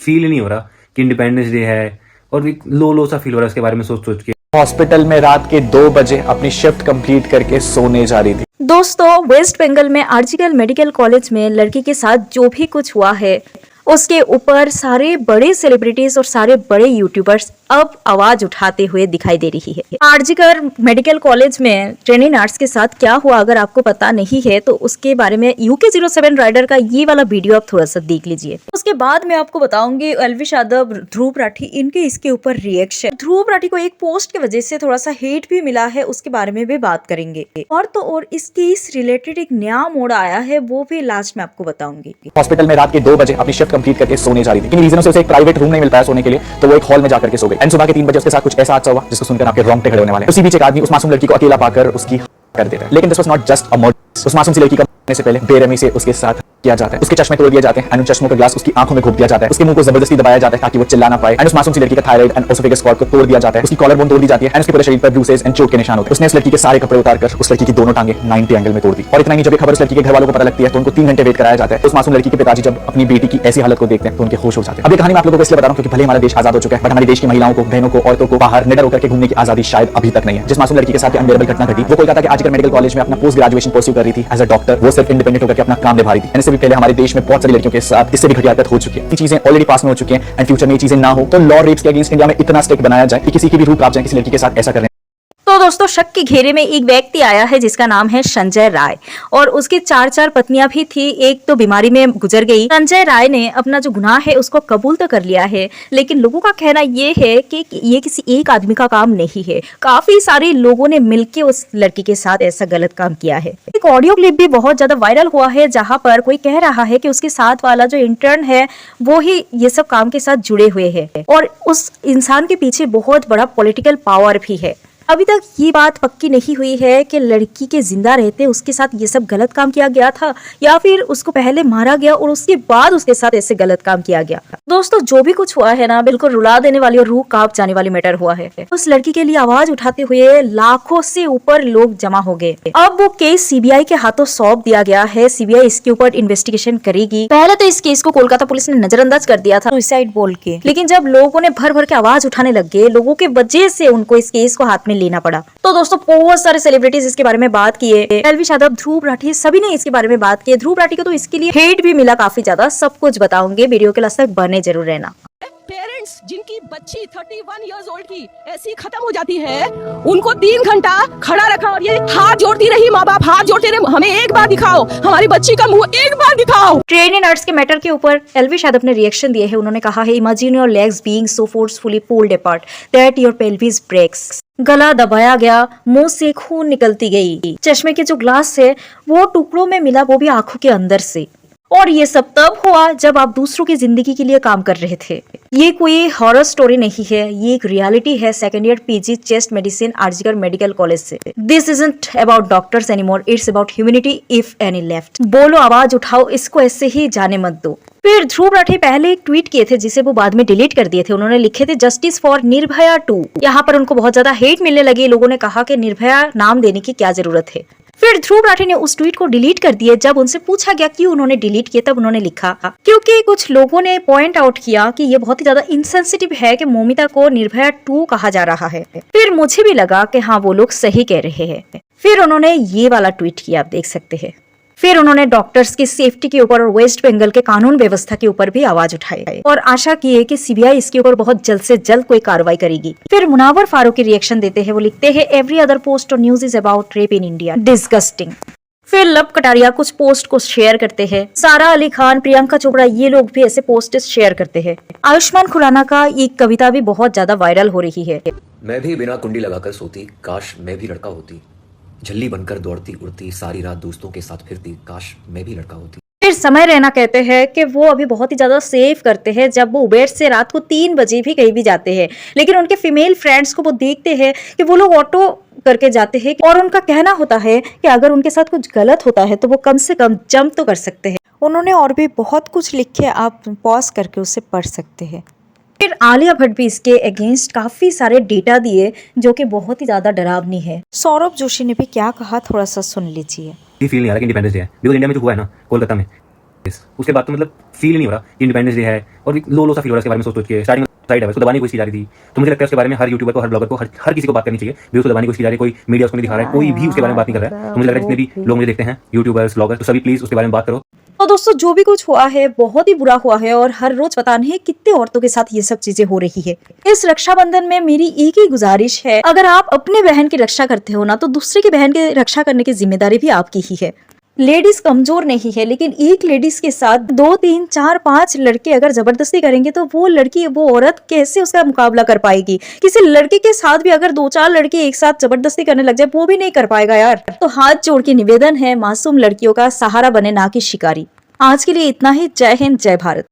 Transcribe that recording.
Feel ही नहीं हो रहा कि इंडिपेंडेंस डे है, और एक लो लो सा फील हो रहा है उसके बारे में सोच सोच के। हॉस्पिटल में रात के 2 बजे अपनी शिफ्ट कंप्लीट करके सोने जा रही थी। दोस्तों, वेस्ट बंगाल में आरजीकर मेडिकल कॉलेज में लड़की के साथ जो भी कुछ हुआ है उसके ऊपर सारे बड़े सेलिब्रिटीज और सारे बड़े यूट्यूबर्स अब आवाज उठाते हुए दिखाई दे रही है। आरजीकर मेडिकल कॉलेज में ट्रेनी नर्स के साथ क्या हुआ अगर आपको पता नहीं है तो उसके बारे में UK07 राइडर का ये वाला वीडियो आप थोड़ा सा देख लीजिए। उसके बाद मैं आपको बताऊंगी एलविश यादव, ध्रुव राठी, इनके इसके ऊपर रिएक्शन। ध्रुव राठी को एक पोस्ट की वजह से थोड़ा सा हेट भी मिला है, उसके बारे में भी बात करेंगे। और तो और इस केस रिलेटेड एक नया मोड़ आया है, वो भी लास्ट में आपको बताऊंगी। हॉस्पिटल में रात के 2 बजे अपनी शिफ्ट कंप्लीट करके सोने जा रही थी। किन रीजनों से उसे एक प्राइवेट रूम नहीं मिल पाया सोने के लिए, तो वो एक हॉल में जाकर के सो गई। एंड सुबह के 3 बजे उसके साथ कुछ ऐसा हादसा हुआ जिसको सुनकर आपके रोंगटे खड़े होने वाले हैं। उसी बीच एक आदमी उस मासूम लड़की को अकेला पाकर उसकी कर देता है। लेकिन this was not just a murder. उस मासूम सी लड़की का मरने से पहले बेरहमी से उसके साथ किया जाता है। उसके चश्मे तोड़ दिए जाते हैं एंड उन चश्मों का ग्लास उसकी आंखों में घोप दिया जाता है। उसके मुंह को जबरदस्ती दबाया जाता है ताकि वो चिल्ला ना पाए। एंड उस मासूम सी लड़की का थायराइड एंड ओसोफेगस कॉर्ड को तोड़ दिया जाता है। उसकी कॉलर बोन तोड़ दी जाती है एंड उसके पूरे शरीर पर ब्रूसेस एंड चोट के निशान होते हैं। उसने उस लड़की के सारे कपड़े उतारकर उस लड़की की दोनों टांगे 90 एंगल में तोड़ दी। और इतना ही, जब ये खबर उस लड़की के घर वालों को पता लगती है तो उनको 3 घंटे वेट कराया जाता है। उस मासूम लड़की के पिताजी जब अपनी बेटी की ऐसी हालत को देखते हैं तो उनके होश हो जाते हैं। अब ये कहानी मैं आप लोगों को इसलिए बता रहा हूं क्योंकि भले हमारा देश आजाद हो चुका है, बट हमारे देश की महिलाओं को, बहनों को, औरतों को बाहर निडर होकर के घूमने की आजादी शायद अभी तक नहीं है। जिस मासूम लड़की के साथ अनबेरेबल घटना घटी, वो कोलकाता के आरजीकर मेडिकल कॉलेज में अपना पोस्ट ग्रेजुएशन परस्यू कर रही थी एज अ डॉक्टर। वो सिर्फ इंडिपेंडेंट होकर के अपना काम निभा रही थी। इससे भी पहले हमारे देश में बहुत सारी लड़कियों के साथ इससे भी घटिया हरकत हो चुकी है। ये चीजें ऑलरेडी पास में हो चुकी हैं एंड फ्यूचर में ये चीजें ना हो तो लॉ रेप्स के अगेंस्ट इंडिया में इतना स्ट्रिक्ट बनाया जाए कि किसी की भी रूप आप जाए किसी लड़की के साथ ऐसा करने। तो दोस्तों, शक के घेरे में एक व्यक्ति आया है जिसका नाम है संजय राय, और उसकी 4 पत्नियां भी थी। एक तो बीमारी में गुजर गई। संजय राय ने अपना जो गुनाह है उसको कबूल तो कर लिया है, लेकिन लोगों का कहना ये है कि ये किसी एक आदमी का काम नहीं है, काफी सारे लोगों ने मिलकर उस लड़की के साथ ऐसा गलत काम किया है। एक ऑडियो क्लिप भी बहुत ज्यादा वायरल हुआ है जहाँ पर कोई कह रहा है कि उसके साथ वाला जो इंटर्न है वो ही ये सब काम के साथ जुड़े हुए है, और उस इंसान के पीछे बहुत बड़ा पॉलिटिकल पावर भी है। अभी तक ये बात पक्की नहीं हुई है कि लड़की के जिंदा रहते उसके साथ ये सब गलत काम किया गया था या फिर उसको पहले मारा गया और उसके बाद उसके साथ ऐसे गलत काम किया गया। दोस्तों, जो भी कुछ हुआ है ना, बिल्कुल रुला देने वाली और रूह कांप जाने वाली मैटर हुआ है। उस लड़की के लिए आवाज उठाते हुए लाखों से ऊपर लोग जमा हो गए। अब वो केस सीबीआई के हाथों सौंप दिया गया है। सीबीआई इसके ऊपर इन्वेस्टिगेशन करेगी। पहले तो इस केस को कोलकाता पुलिस ने नजरअंदाज कर दिया था सुसाइड बोल के, लेकिन जब लोगों ने भर भर के आवाज उठाने लग गए, लोगों के वजह से उनको इस केस को हाथ में लेना पड़ा। तो दोस्तों, बहुत सारे सेलिब्रिटीज इसके बारे में बात किए। एलविश यादव, ध्रुव राठी, सभी ने इसके बारे में बात की। ध्रुव राठी को तो इसके लिए हेट भी मिला काफी ज्यादा। सब कुछ बताऊंगे, वीडियो के लास्ट तक बने जरूर रहना। पेरेंट्स जिनकी बच्ची 31 इयर्स ओल्ड की ऐसी खत्म हो जाती है, उनको 3 घंटा खड़ा रखा और ये हाथ जोड़ती रही, माँ बाप हाथ जोड़ते रहे, हमें एक बार दिखाओ, हमारी बच्ची का मुंह एक बार दिखाओ। ट्रेनी नर्स के मैटर के ऊपर एलविश यादव ने रिएक्शन दिए हैं। उन्होंने कहा है, imagine your legs being so forcefully pulled apart that your pelvis breaks. गला दबाया गया, मुंह से खून निकलती गई, चश्मे के जो ग्लास है वो टुकड़ों में मिला, वो भी आंखों के अंदर से। और ये सब तब हुआ जब आप दूसरों की जिंदगी के लिए काम कर रहे थे। ये कोई हॉरर स्टोरी नहीं है, ये एक रियलिटी है। Second year PG chest medicine RG Kar medical college से। This isn't about doctors anymore, it's about humanity if any left. बोलो, आवाज उठाओ, इसको ऐसे ही जाने मत दो। फिर ध्रुव राठी पहले एक ट्वीट किए थे जिसे वो बाद में डिलीट कर दिए थे। उन्होंने लिखे थे जस्टिस फॉर निर्भया 2। यहाँ पर उनको बहुत ज्यादा हेट मिलने लगी। लोगों ने कहा कि निर्भया नाम देने की क्या जरूरत है। फिर ध्रुव राठी ने उस ट्वीट को डिलीट कर दिया। जब उनसे पूछा गया क्यों उन्होंने डिलीट किया, तब उन्होंने लिखा क्योंकि कुछ लोगों ने पॉइंट आउट किया कि ये बहुत ही ज्यादा इनसेंसिटिव है कि मौमिता को निर्भया 2 कहा जा रहा है। फिर मुझे भी लगा कि हाँ, वो लोग सही कह रहे हैं। फिर उन्होंने ये वाला ट्वीट किया, आप देख सकते हैं। फिर उन्होंने डॉक्टर्स की सेफ्टी के ऊपर और वेस्ट बंगाल के कानून व्यवस्था के ऊपर भी आवाज उठाई और आशा की है कि सीबीआई इसके ऊपर बहुत जल्द से जल्द कोई कार्रवाई करेगी। फिर मुनावर फारूकी रिएक्शन देते हैं। वो लिखते हैं, एवरी अदर पोस्ट और news is about rape in India, disgusting. फिर लव कटारिया कुछ पोस्ट को शेयर करते हैं। सारा अली खान, प्रियंका चोपड़ा, ये लोग भी ऐसे पोस्ट शेयर करते हैं। आयुष्मान खुराना का एक कविता भी बहुत ज्यादा वायरल हो रही है। मैं भी बिना कुंडी लगाकर सोती, काश मैं भी लड़का होती, झल्ली बनकर दौड़ती उड़ती, सारी रात दोस्तों के साथ फिरती, काश मैं भी लड़का होती। फिर समय रैना कहते हैं कि वो अभी बहुत ही ज्यादा सेफ करते हैं जब वो उबेर से रात को 3 बजे भी कहीं भी जाते हैं, लेकिन उनके फीमेल फ्रेंड्स को वो देखते हैं कि वो लोग ऑटो करके जाते हैं और उनका कहना होता है कि अगर उनके साथ कुछ गलत होता है तो वो कम से कम जंप तो कर सकते हैं। उन्होंने और भी बहुत कुछ लिखे, आप पॉज करके उसे पढ़ सकते हैं। फिर आलिया भट्ट भी इसके अगेंस्ट काफी सारे डेटा दिए जो कि बहुत ही ज्यादा डरावनी है। सौरभ जोशी ने भी क्या कहा, थोड़ा सा सुन लीजिए। ये फील नहीं आ रहा कि इंडिपेंडेंस डे है, बिकॉज इंडिया में जो हुआ है ना कोलकाता में, उसके बाद तो मतलब फील ही नहीं हो रहा कि इंडिपेंडेंस डे है, और एक लो सा फील हो रहा है इसके बारे में सोच के। स्टार्टिंग साइड है उसको दबाने की कोशिश की जा रही थी, तो मुझे लगता है उसके बारे में हर यूट्यूबर को, हर ब्लॉगर को, हर किसी को बात करनी चाहिए। भी उसको दबाने की कोशिश की जा रही है, कोई मीडिया उसको नहीं दिखा रहा है, कोई भी उसके बारे में बात नहीं कर रहा है। तो मुझे लग रहा है जितने भी लोग मुझे देखते हैं, यूट्यूबर्स, ब्लॉगर, तो सभी प्लीज उसके बारे में बात करो। तो दोस्तों जो भी कुछ हुआ है बहुत ही बुरा हुआ है, और हर रोज पता नहीं कितने औरतों के साथ ये सब चीजें हो रही है। इस रक्षाबंधन में मेरी एक ही गुजारिश है, अगर आप अपने बहन की रक्षा करते हो ना, तो दूसरे की बहन की रक्षा करने की जिम्मेदारी भी आपकी ही है। लेडीज कमजोर नहीं है, लेकिन एक लेडीज के साथ 2, 3, 4, 5 लड़के अगर जबरदस्ती करेंगे तो वो लड़की, वो औरत कैसे उसका मुकाबला कर पाएगी। किसी लड़के के साथ भी अगर 2, 4 लड़के एक साथ जबरदस्ती करने लग जाए, वो भी नहीं कर पाएगा यार। तो हाथ जोड़ के निवेदन है, मासूम लड़कियों का सहारा बने, ना कि शिकारी। आज के लिए इतना ही। जय हिंद, जय भारत।